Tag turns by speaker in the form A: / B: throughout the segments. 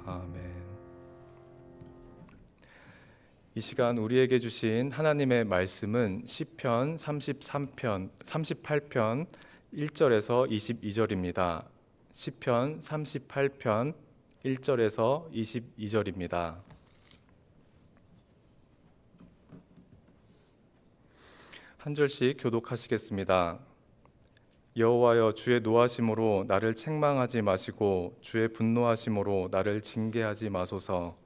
A: 아멘. 이 시간 우리에게 주신 하나님의 말씀은 시편 38편 1절에서 22절입니다. 시편 38편 1절에서 22절입니다. 한 절씩 교독하시겠습니다. 여호와여, 주의 노하심으로 나를 책망하지 마시고 주의 분노하심으로 나를 징계하지 마소서.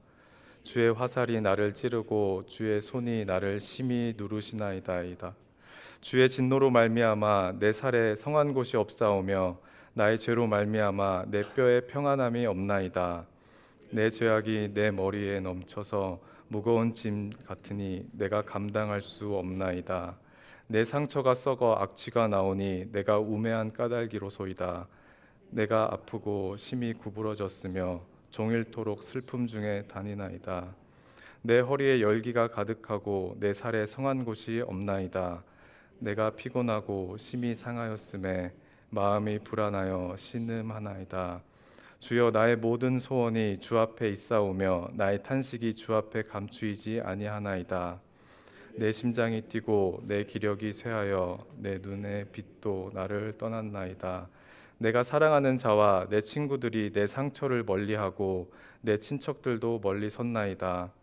A: 주의 화살이 나를 찌르고 주의 손이 나를 심히 누르시나이다이다. 주의 진노로 말미암아 내 살에 성한 곳이 없사오며 나의 죄로 말미암아 내 뼈에 평안함이 없나이다. 내 죄악이 내 머리에 넘쳐서 무거운 짐 같으니 내가 감당할 수 없나이다. 내 상처가 썩어 악취가 나오니 내가 우매한 까닭이로소이다. 내가 아프고 심히 구부러졌으며 종일토록 슬픔 중에 다니나이다. 내 허리에 열기가 가득하고 내 살에 성한 곳이 없나이다. 내가 피곤하고 심히 상하였음에 마음이 불안하여 신음하나이다. 주여, 나의 모든 소원이 주 앞에 있사오며 나의 탄식이 주 앞에 감추이지 아니하나이다. 내 심장이 뛰고 내 기력이 쇠하여 내 눈의 빛도 나를 떠났나이다. 내가 사랑하는 자와 내 친구들이 내 상처를 멀리하고 내 친척들도 멀리 섰나이다.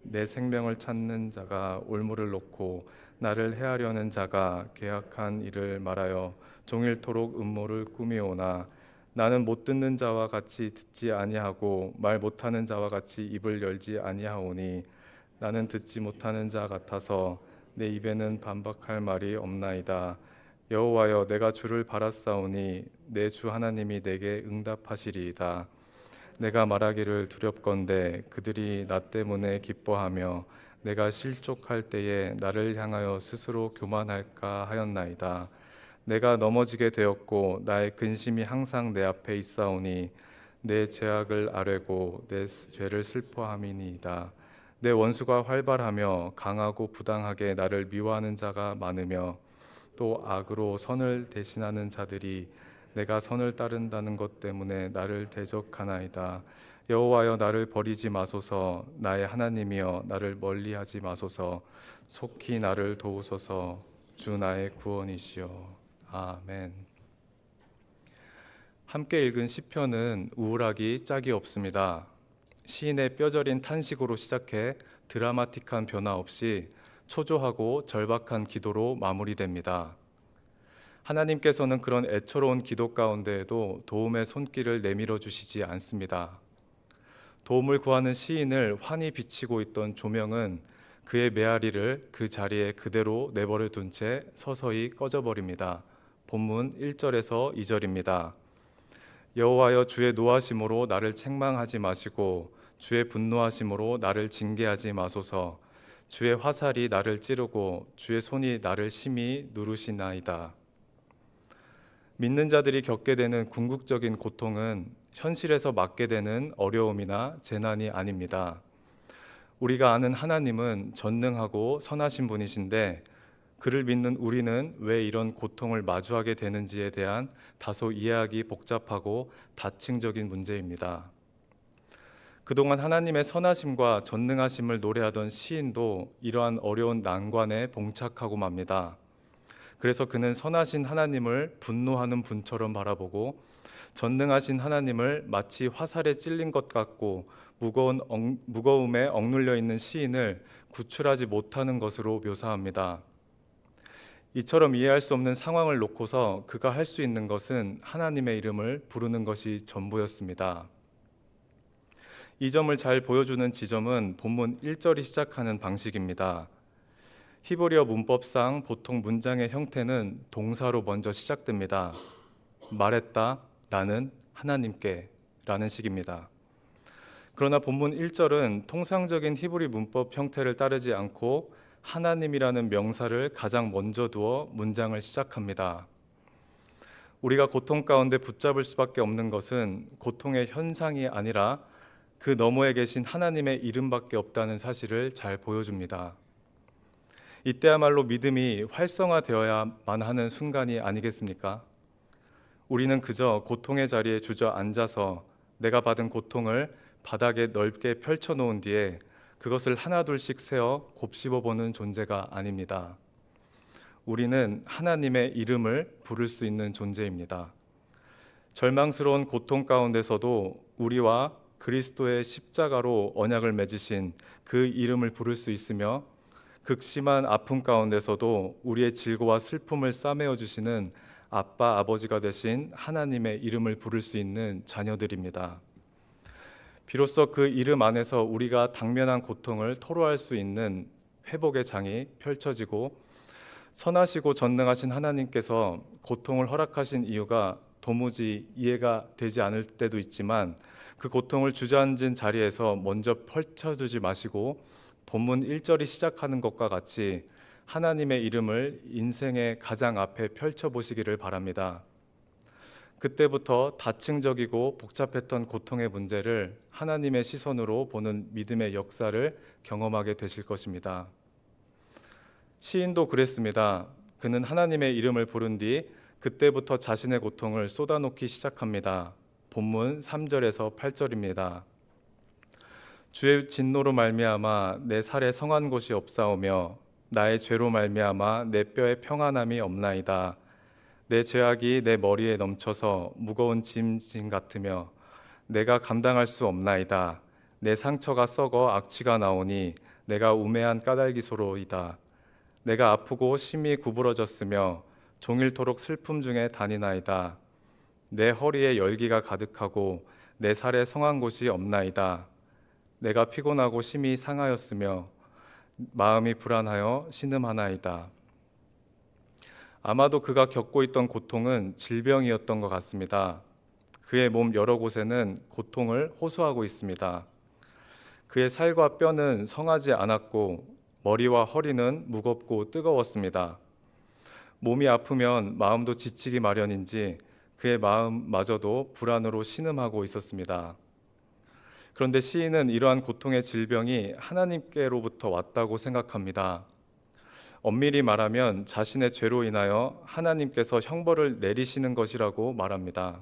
A: 내 생명을 찾는 자가 올무를 놓고 나를 해하려는 자가 계약한 일을 말하여 종일토록 음모를 꾸미오나 나는 못 듣는 자와 같이 듣지 아니하고 말 못하는 자와 같이 입을 열지 아니하오니 나는 듣지 못하는 자 같아서 내 입에는 반박할 말이 없나이다. 여호와여, 내가 주를 바랐사오니 내 주 하나님이 내게 응답하시리이다. 내가 말하기를 두렵건대 그들이 나 때문에 기뻐하며 내가 실족할 때에 나를 향하여 스스로 교만할까 하였나이다. 내가 넘어지게 되었고 나의 근심이 항상 내 앞에 있사오니 내 죄악을 아뢰고 내 죄를 슬퍼함이니이다. 내 원수가 활발하며 강하고 부당하게 나를 미워하는 자가 많으며 또 악으로 선을 대신하는 자들이 내가 선을 따른다는 것 때문에 나를 대적하나이다. 여호와여, 나를 버리지 마소서. 나의 하나님이여, 나를 멀리하지 마소서. 속히 나를 도우소서. 주 나의 구원이시여. 아멘. 함께 읽은 시편은 우울하기 짝이 없습니다. 시인의 뼈저린 탄식으로 시작해 드라마틱한 변화 없이 초조하고 절박한 기도로 마무리됩니다. 하나님께서는 그런 애처로운 기도 가운데에도 도움의 손길을 내밀어 주시지 않습니다. 도움을 구하는 시인을 환히 비치고 있던 조명은 그의 메아리를 그 자리에 그대로 내버려 둔 채 서서히 꺼져버립니다. 본문 1절에서 2절입니다. 여호와여, 주의 노하심으로 나를 책망하지 마시고 주의 분노하심으로 나를 징계하지 마소서. 주의 화살이 나를 찌르고 주의 손이 나를 심히 누르시나이다. 믿는 자들이 겪게 되는 궁극적인 고통은 현실에서 맞게 되는 어려움이나 재난이 아닙니다. 우리가 아는 하나님은 전능하고 선하신 분이신데 그를 믿는 우리는 왜 이런 고통을 마주하게 되는지에 대한 다소 이해하기 복잡하고 다층적인 문제입니다. 그동안 하나님의 선하심과 전능하심을 노래하던 시인도 이러한 어려운 난관에 봉착하고 맙니다. 그래서 그는 선하신 하나님을 분노하는 분처럼 바라보고 전능하신 하나님을 마치 화살에 찔린 것 같고 무거움에 억눌려 있는 시인을 구출하지 못하는 것으로 묘사합니다. 이처럼 이해할 수 없는 상황을 놓고서 그가 할 수 있는 것은 하나님의 이름을 부르는 것이 전부였습니다. 이 점을 잘 보여주는 지점은 본문 1절이 시작하는 방식입니다. 히브리어 문법상 보통 문장의 형태는 동사로 먼저 시작됩니다. 말했다, 나는 하나님께 라는 식입니다. 그러나 본문 1절은 통상적인 히브리 문법 형태를 따르지 않고 하나님이라는 명사를 가장 먼저 두어 문장을 시작합니다. 우리가 고통 가운데 붙잡을 수밖에 없는 것은 고통의 현상이 아니라 그 너머에 계신 하나님의 이름밖에 없다는 사실을 잘 보여줍니다. 이때야말로 믿음이 활성화되어야만 하는 순간이 아니겠습니까? 우리는 그저 고통의 자리에 주저앉아서 내가 받은 고통을 바닥에 넓게 펼쳐놓은 뒤에 그것을 하나둘씩 세어 곱씹어보는 존재가 아닙니다. 우리는 하나님의 이름을 부를 수 있는 존재입니다. 절망스러운 고통 가운데서도 우리와 그리스도의 십자가로 언약을 맺으신 그 이름을 부를 수 있으며, 극심한 아픔 가운데서도 우리의 질고와 슬픔을 싸매어 주시는 아빠, 아버지가 되신 하나님의 이름을 부를 수 있는 자녀들입니다. 비로소 그 이름 안에서 우리가 당면한 고통을 토로할 수 있는 회복의 장이 펼쳐지고, 선하시고 전능하신 하나님께서 고통을 허락하신 이유가 도무지 이해가 되지 않을 때도 있지만, 그 고통을 주저앉은 자리에서 먼저 펼쳐주지 마시고 본문 1절이 시작하는 것과 같이 하나님의 이름을 인생의 가장 앞에 펼쳐보시기를 바랍니다. 그때부터 다층적이고 복잡했던 고통의 문제를 하나님의 시선으로 보는 믿음의 역사를 경험하게 되실 것입니다. 시인도 그랬습니다. 그는 하나님의 이름을 부른 뒤 그때부터 자신의 고통을 쏟아놓기 시작합니다. 본문 3절에서 8절입니다. 주의 진노로 말미암아 내 살에 성한 곳이 없사오며 나의 죄로 말미암아 내 뼈에 평안함이 없나이다. 내 죄악이 내 머리에 넘쳐서 무거운 짐 같으며 내가 감당할 수 없나이다. 내 상처가 썩어 악취가 나오니 내가 우매한 까닭이소로이다. 내가 아프고 심히 구부러졌으며 종일토록 슬픔 중에 다니나이다. 내 허리에 열기가 가득하고 내 살에 성한 곳이 없나이다. 내가 피곤하고 심히 상하였으며 마음이 불안하여 신음하나이다. 아마도 그가 겪고 있던 고통은 질병이었던 것 같습니다. 그의 몸 여러 곳에는 고통을 호소하고 있습니다. 그의 살과 뼈는 성하지 않았고 머리와 허리는 무겁고 뜨거웠습니다. 몸이 아프면 마음도 지치기 마련인지 그의 마음마저도 불안으로 신음하고 있었습니다. 그런데 시인은 이러한 고통의 질병이 하나님께로부터 왔다고 생각합니다. 엄밀히 말하면 자신의 죄로 인하여 하나님께서 형벌을 내리시는 것이라고 말합니다.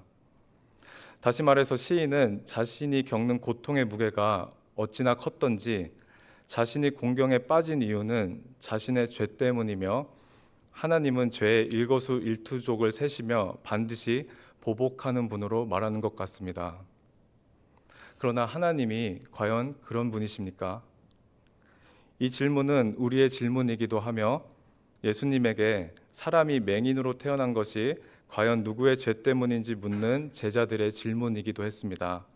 A: 다시 말해서 시인은 자신이 겪는 고통의 무게가 어찌나 컸던지 자신이 공경에 빠진 이유는 자신의 죄 때문이며, 하나님은 죄의 일거수일투족을 세시며 반드시 보복하는 분으로 말하는 것 같습니다. 그러나 하나님이 과연 그런 분이십니까? 이 질문은 우리의 질문이기도 하며, 예수님에게 사람이 맹인으로 태어난 것이 과연 누구의 죄 때문인지 묻는 제자들의 질문이기도 했습니다.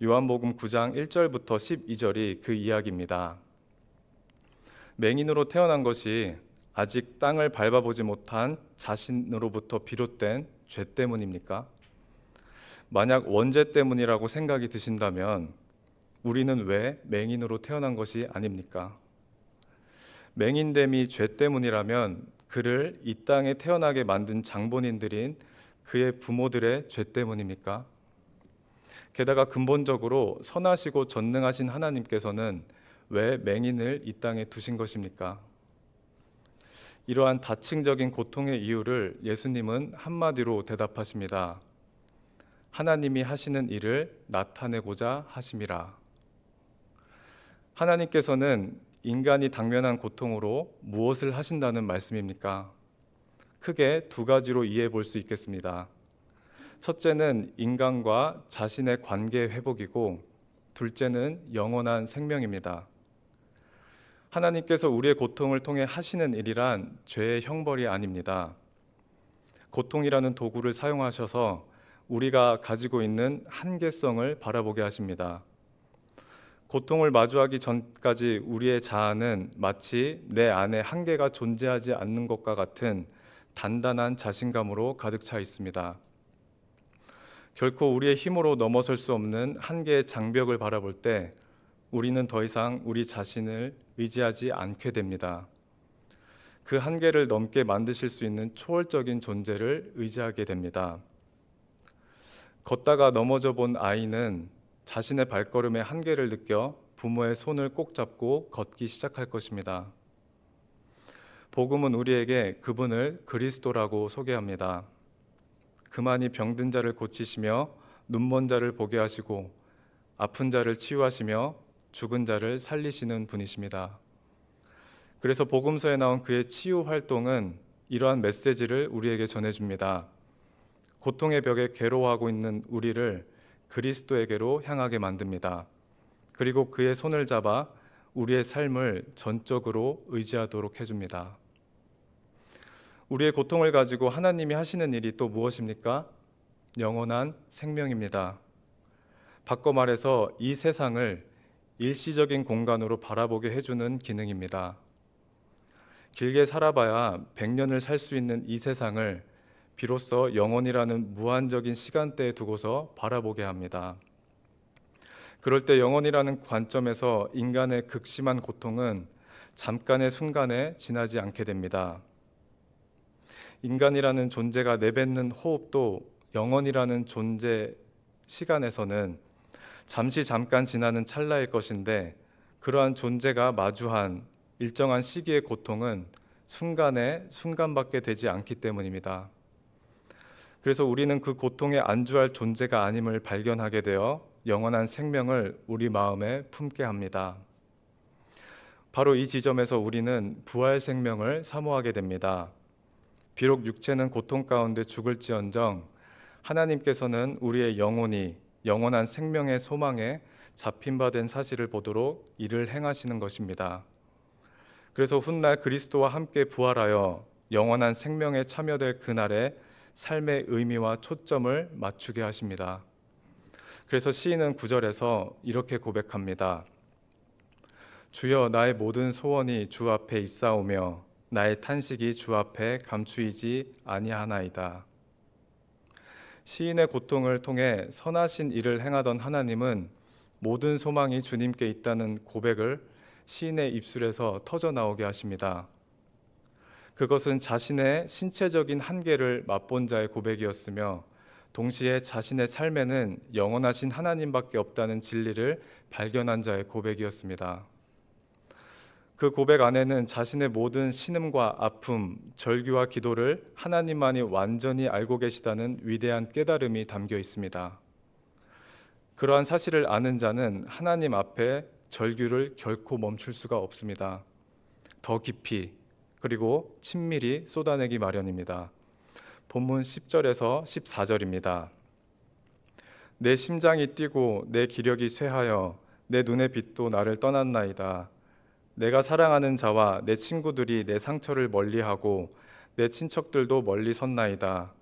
A: 요한복음 9장 1절부터 12절이 그 이야기입니다. 맹인으로 태어난 것이 아직 땅을 밟아보지 못한 자신으로부터 비롯된 죄 때문입니까? 만약 원죄 때문이라고 생각이 드신다면 우리는 왜 맹인으로 태어난 것이 아닙니까? 맹인됨이 죄 때문이라면 그를 이 땅에 태어나게 만든 장본인들인 그의 부모들의 죄 때문입니까? 게다가 근본적으로 선하시고 전능하신 하나님께서는 왜 맹인을 이 땅에 두신 것입니까? 이러한 다층적인 고통의 이유를 예수님은 한마디로 대답하십니다. 하나님이 하시는 일을 나타내고자 하심이라. 하나님께서는 인간이 당면한 고통으로 무엇을 하신다는 말씀입니까? 크게 두 가지로 이해해 볼 수 있겠습니다. 첫째는 인간과 자신의 관계 회복이고, 둘째는 영원한 생명입니다. 하나님께서 우리의 고통을 통해 하시는 일이란 죄의 형벌이 아닙니다. 고통이라는 도구를 사용하셔서 우리가 가지고 있는 한계성을 바라보게 하십니다. 고통을 마주하기 전까지 우리의 자아는 마치 내 안에 한계가 존재하지 않는 것과 같은 단단한 자신감으로 가득 차 있습니다. 결코 우리의 힘으로 넘어설 수 없는 한계의 장벽을 바라볼 때 우리는 더 이상 우리 자신을 의지하지 않게 됩니다. 그 한계를 넘게 만드실 수 있는 초월적인 존재를 의지하게 됩니다. 걷다가 넘어져 본 아이는 자신의 발걸음의 한계를 느껴 부모의 손을 꼭 잡고 걷기 시작할 것입니다. 복음은 우리에게 그분을 그리스도라고 소개합니다. 그만이 병든 자를 고치시며 눈먼 자를 보게 하시고 아픈 자를 치유하시며 죽은 자를 살리시는 분이십니다. 그래서 복음서에 나온 그의 치유 활동은 이러한 메시지를 우리에게 전해줍니다. 고통의 벽에 괴로워하고 있는 우리를 그리스도에게로 향하게 만듭니다. 그리고 그의 손을 잡아 우리의 삶을 전적으로 의지하도록 해줍니다. 우리의 고통을 가지고 하나님이 하시는 일이 또 무엇입니까? 영원한 생명입니다. 바꿔 말해서 이 세상을 일시적인 공간으로 바라보게 해주는 기능입니다. 길게 살아봐야 100년을 살 수 있는 이 세상을 비로소 영원이라는 무한적인 시간대에 두고서 바라보게 합니다. 그럴 때 영원이라는 관점에서 인간의 극심한 고통은 잠깐의 순간에 지나지 않게 됩니다. 인간이라는 존재가 내뱉는 호흡도 영원이라는 존재 시간에서는 잠깐 지나는 찰나일 것인데, 그러한 존재가 마주한 일정한 시기의 고통은 순간밖에 되지 않기 때문입니다. 그래서 우리는 그 고통에 안주할 존재가 아님을 발견하게 되어 영원한 생명을 우리 마음에 품게 합니다. 바로 이 지점에서 우리는 부활 생명을 사모하게 됩니다. 비록 육체는 고통 가운데 죽을지언정 하나님께서는 우리의 영혼이 영원한 생명의 소망에 잡힌 바 된 사실을 보도록 이를 행하시는 것입니다. 그래서 훗날 그리스도와 함께 부활하여 영원한 생명에 참여될 그날에 삶의 의미와 초점을 맞추게 하십니다. 그래서 시인은 9절에서 이렇게 고백합니다. 주여, 나의 모든 소원이 주 앞에 있사오며 나의 탄식이 주 앞에 감추이지 아니하나이다. 시인의 고통을 통해 선하신 일을 행하던 하나님은 모든 소망이 주님께 있다는 고백을 시인의 입술에서 터져 나오게 하십니다. 그것은 자신의 신체적인 한계를 맛본 자의 고백이었으며 동시에 자신의 삶에는 영원하신 하나님밖에 없다는 진리를 발견한 자의 고백이었습니다. 그 고백 안에는 자신의 모든 신음과 아픔, 절규와 기도를 하나님만이 완전히 알고 계시다는 위대한 깨달음이 담겨 있습니다. 그러한 사실을 아는 자는 하나님 앞에 절규를 결코 멈출 수가 없습니다. 더 깊이 그리고 친밀히 쏟아내기 마련입니다. 본문 10절에서 14절입니다. 내 심장이 뛰고 내 기력이 쇠하여 내 눈의 빛도 나를 떠났나이다. 내가 사랑하는 자와 내 친구들이 내 상처를 멀리하고 내 친척들도 멀리 섰나이다.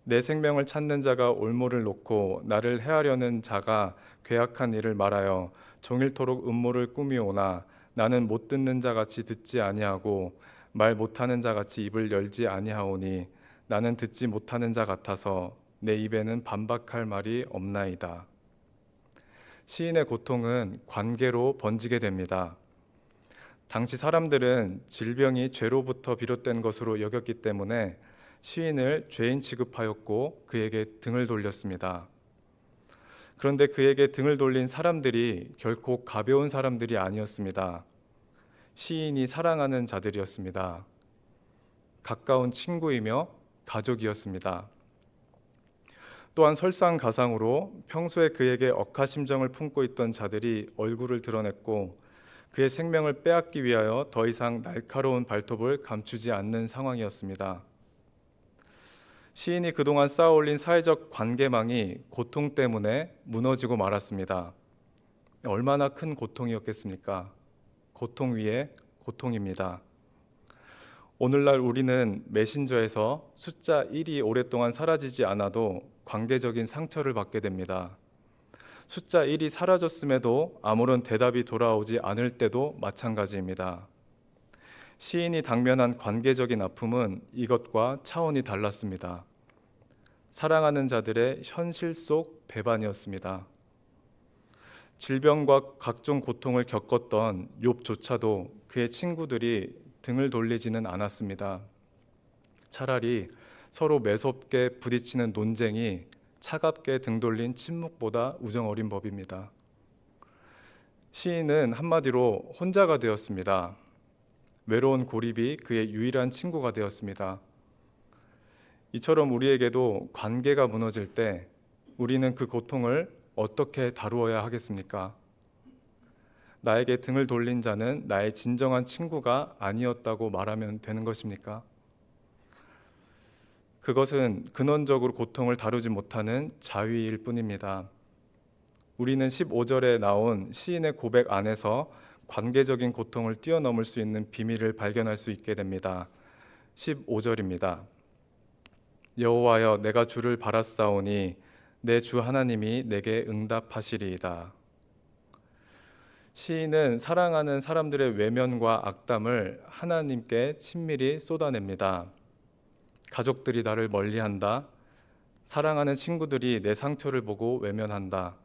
A: 내 생명을 찾는 자가 올무를 놓고 나를 해하려는 자가 괴악한 일을 말하여 종일토록 음모를 꾸미오나 나는 못 듣는 자같이 듣지 아니하고 말 못하는 자같이 입을 열지 아니하오니 나는 듣지 못하는 자 같아서 내 입에는 반박할 말이 없나이다. 시인의 고통은 관계로 번지게 됩니다. 당시 사람들은 질병이 죄로부터 비롯된 것으로 여겼기 때문에 시인을 죄인 취급하였고 그에게 등을 돌렸습니다. 그런데 그에게 등을 돌린 사람들이 결코 가벼운 사람들이 아니었습니다. 시인이 사랑하는 자들이었습니다. 가까운 친구이며 가족이었습니다. 또한 설상가상으로 평소에 그에게 억하심정을 품고 있던 자들이 얼굴을 드러냈고 그의 생명을 빼앗기 위하여 더 이상 날카로운 발톱을 감추지 않는 상황이었습니다. 시인이 그동안 쌓아올린 사회적 관계망이 고통 때문에 무너지고 말았습니다. 얼마나 큰 고통이었겠습니까? 고통 위에 고통입니다. 오늘날 우리는 메신저에서 숫자 1이 오랫동안 사라지지 않아도 관계적인 상처를 받게 됩니다. 숫자 1이 사라졌음에도 아무런 대답이 돌아오지 않을 때도 마찬가지입니다. 시인이 당면한 관계적인 아픔은 이것과 차원이 달랐습니다. 사랑하는 자들의 현실 속 배반이었습니다. 질병과 각종 고통을 겪었던 욥조차도 그의 친구들이 등을 돌리지는 않았습니다. 차라리 서로 매섭게 부딪히는 논쟁이 차갑게 등 돌린 침묵보다 우정 어린 법입니다. 시인은 한마디로 혼자가 되었습니다. 외로운 고립이 그의 유일한 친구가 되었습니다. 이처럼 우리에게도 관계가 무너질 때 우리는 그 고통을 어떻게 다루어야 하겠습니까? 나에게 등을 돌린 자는 나의 진정한 친구가 아니었다고 말하면 되는 것입니까? 그것은 근원적으로 고통을 다루지 못하는 자위일 뿐입니다. 우리는 15절에 나온 시인의 고백 안에서 관계적인 고통을 뛰어넘을 수 있는 비밀을 발견할 수 있게 됩니다. 15절입니다. 여호와여, 내가 주를 바랐사오니 내 주 하나님이 내게 응답하시리이다. 시인은 사랑하는 사람들의 외면과 악담을 하나님께 친밀히 쏟아냅니다. 가족들이 나를 멀리한다. 사랑하는 친구들이 내 상처를 보고 외면한다.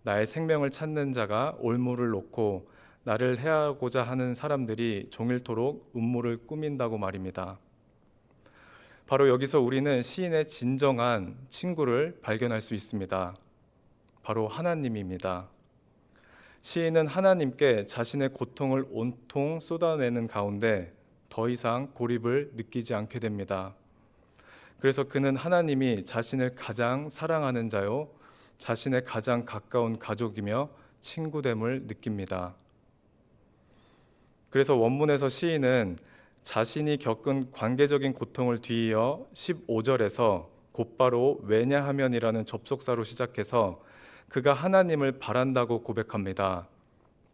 A: 나의 생명을 찾는 자가 올무를 놓고 나를 해하고자 하는 사람들이 종일토록 음모를 꾸민다고 말입니다. 바로 여기서 우리는 시인의 진정한 친구를 발견할 수 있습니다. 바로 하나님입니다. 시인은 하나님께 자신의 고통을 온통 쏟아내는 가운데 더 이상 고립을 느끼지 않게 됩니다. 그래서 그는 하나님이 자신을 가장 사랑하는 자요, 자신의 가장 가까운 가족이며 친구됨을 느낍니다. 그래서 원문에서 시인은 자신이 겪은 관계적인 고통을 뒤이어 15절에서 곧바로 왜냐하면이라는 접속사로 시작해서 그가 하나님을 바란다고 고백합니다.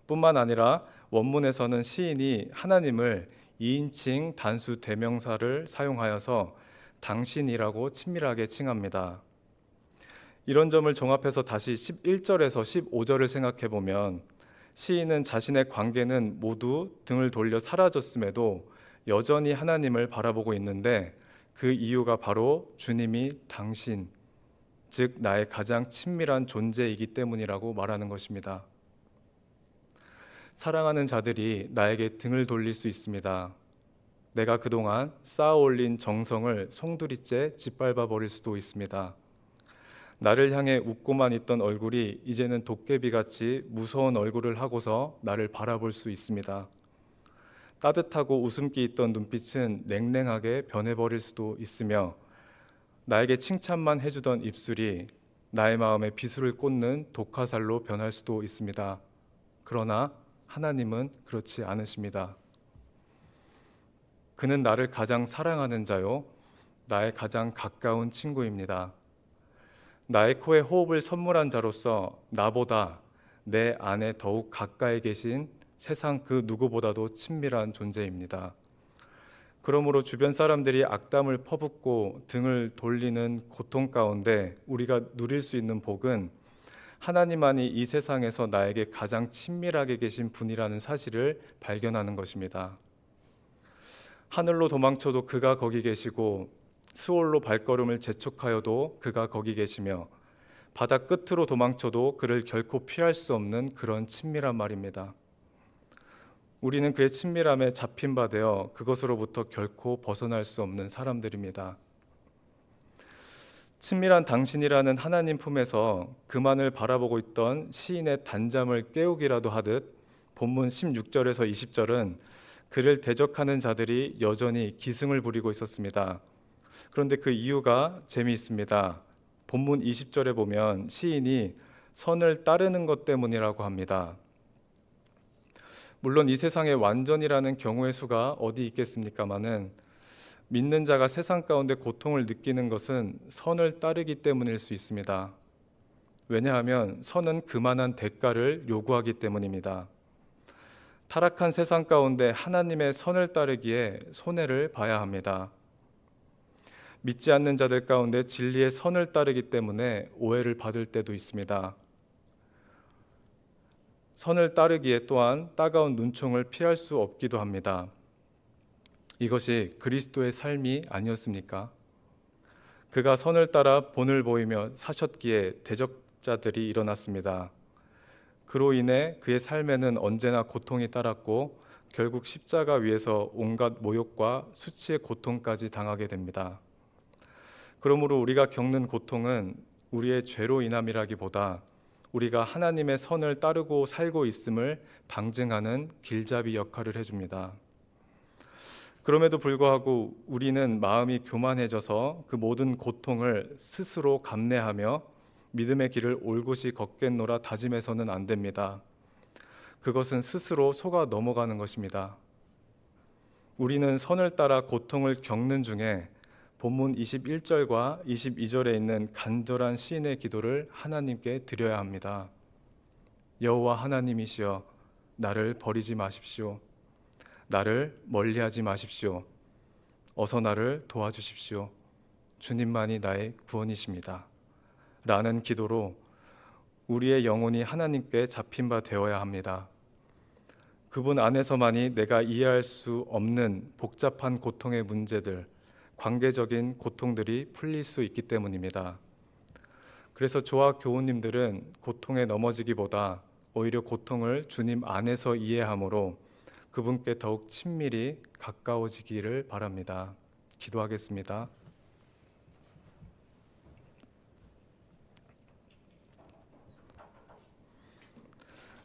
A: 뿐만 아니라 원문에서는 시인이 하나님을 2인칭 단수 대명사를 사용하여서 당신이라고 친밀하게 칭합니다. 이런 점을 종합해서 다시 11절에서 15절을 생각해 보면 시인은 자신의 관계는 모두 등을 돌려 사라졌음에도 여전히 하나님을 바라보고 있는데 그 이유가 바로 주님이 당신, 즉 나의 가장 친밀한 존재이기 때문이라고 말하는 것입니다. 사랑하는 자들이 나에게 등을 돌릴 수 있습니다. 내가 그동안 쌓아올린 정성을 송두리째 짓밟아 버릴 수도 있습니다. 나를 향해 웃고만 있던 얼굴이 이제는 도깨비같이 무서운 얼굴을 하고서 나를 바라볼 수 있습니다. 따뜻하고 웃음기 있던 눈빛은 냉랭하게 변해버릴 수도 있으며 나에게 칭찬만 해주던 입술이 나의 마음에 비수를 꽂는 독화살로 변할 수도 있습니다. 그러나 하나님은 그렇지 않으십니다. 그는 나를 가장 사랑하는 자요, 나의 가장 가까운 친구입니다. 나의 코에 호흡을 선물한 자로서 나보다 내 안에 더욱 가까이 계신 세상 그 누구보다도 친밀한 존재입니다. 그러므로 주변 사람들이 악담을 퍼붓고 등을 돌리는 고통 가운데 우리가 누릴 수 있는 복은 하나님만이 이 세상에서 나에게 가장 친밀하게 계신 분이라는 사실을 발견하는 것입니다. 하늘로 도망쳐도 그가 거기 계시고 스올로 발걸음을 재촉하여도 그가 거기 계시며 바다 끝으로 도망쳐도 그를 결코 피할 수 없는 그런 친밀한 말입니다. 우리는 그의 친밀함에 잡힌 바 되어 그것으로부터 결코 벗어날 수 없는 사람들입니다. 친밀한 당신이라는 하나님 품에서 그만을 바라보고 있던 시인의 단잠을 깨우기라도 하듯 본문 16절에서 20절은 그를 대적하는 자들이 여전히 기승을 부리고 있었습니다. 그런데 그 이유가 재미있습니다. 본문 20절에 보면 시인이 선을 따르는 것 때문이라고 합니다. 물론 이 세상에 완전이라는 경우의 수가 어디 있겠습니까마는 믿는 자가 세상 가운데 고통을 느끼는 것은 선을 따르기 때문일 수 있습니다. 왜냐하면 선은 그만한 대가를 요구하기 때문입니다. 타락한 세상 가운데 하나님의 선을 따르기에 손해를 봐야 합니다. 믿지 않는 자들 가운데 진리의 선을 따르기 때문에 오해를 받을 때도 있습니다. 선을 따르기에 또한 따가운 눈총을 피할 수 없기도 합니다. 이것이 그리스도의 삶이 아니었습니까? 그가 선을 따라 본을 보이며 사셨기에 대적자들이 일어났습니다. 그로 인해 그의 삶에는 언제나 고통이 따랐고 결국 십자가 위에서 온갖 모욕과 수치의 고통까지 당하게 됩니다. 그러므로 우리가 겪는 고통은 우리의 죄로 인함이라기보다 우리가 하나님의 선을 따르고 살고 있음을 방증하는 길잡이 역할을 해줍니다. 그럼에도 불구하고 우리는 마음이 교만해져서 그 모든 고통을 스스로 감내하며 믿음의 길을 올곧이 걷겠노라 다짐해서는 안 됩니다. 그것은 스스로 속아 넘어가는 것입니다. 우리는 선을 따라 고통을 겪는 중에 본문 21절과 22절에 있는 간절한 시인의 기도를 하나님께 드려야 합니다. 여호와 하나님이시여, 나를 버리지 마십시오. 나를 멀리하지 마십시오. 어서 나를 도와주십시오. 주님만이 나의 구원이십니다. 라는 기도로 우리의 영혼이 하나님께 잡힌 바 되어야 합니다. 그분 안에서만이 내가 이해할 수 없는 복잡한 고통의 문제들, 관계적인 고통들이 풀릴 수 있기 때문입니다. 그래서 저와 교우님들은 고통에 넘어지기보다 오히려 고통을 주님 안에서 이해함으로 그분께 더욱 친밀히 가까워지기를 바랍니다. 기도하겠습니다.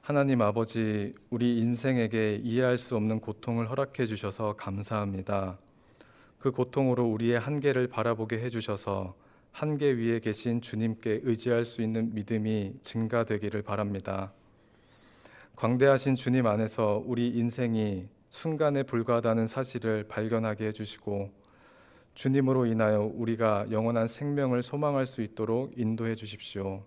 A: 하나님 아버지, 우리 인생에게 이해할 수 없는 고통을 허락해 주셔서 감사합니다. 그 고통으로 우리의 한계를 바라보게 해주셔서 한계 위에 계신 주님께 의지할 수 있는 믿음이 증가되기를 바랍니다. 광대하신 주님 안에서 우리 인생이 순간에 불과하다는 사실을 발견하게 해주시고 주님으로 인하여 우리가 영원한 생명을 소망할 수 있도록 인도해 주십시오.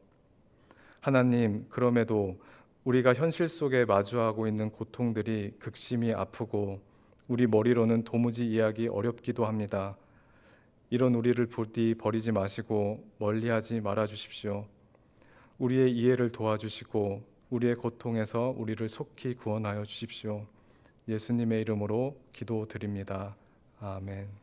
A: 하나님, 그럼에도 우리가 현실 속에 마주하고 있는 고통들이 극심히 아프고 우리 머리로는 도무지 이해하기 어렵기도 합니다. 이런 우리를 부디 버리지 마시고 멀리하지 말아 주십시오. 우리의 이해를 도와주시고 우리의 고통에서 우리를 속히 구원하여 주십시오. 예수님의 이름으로 기도드립니다. 아멘.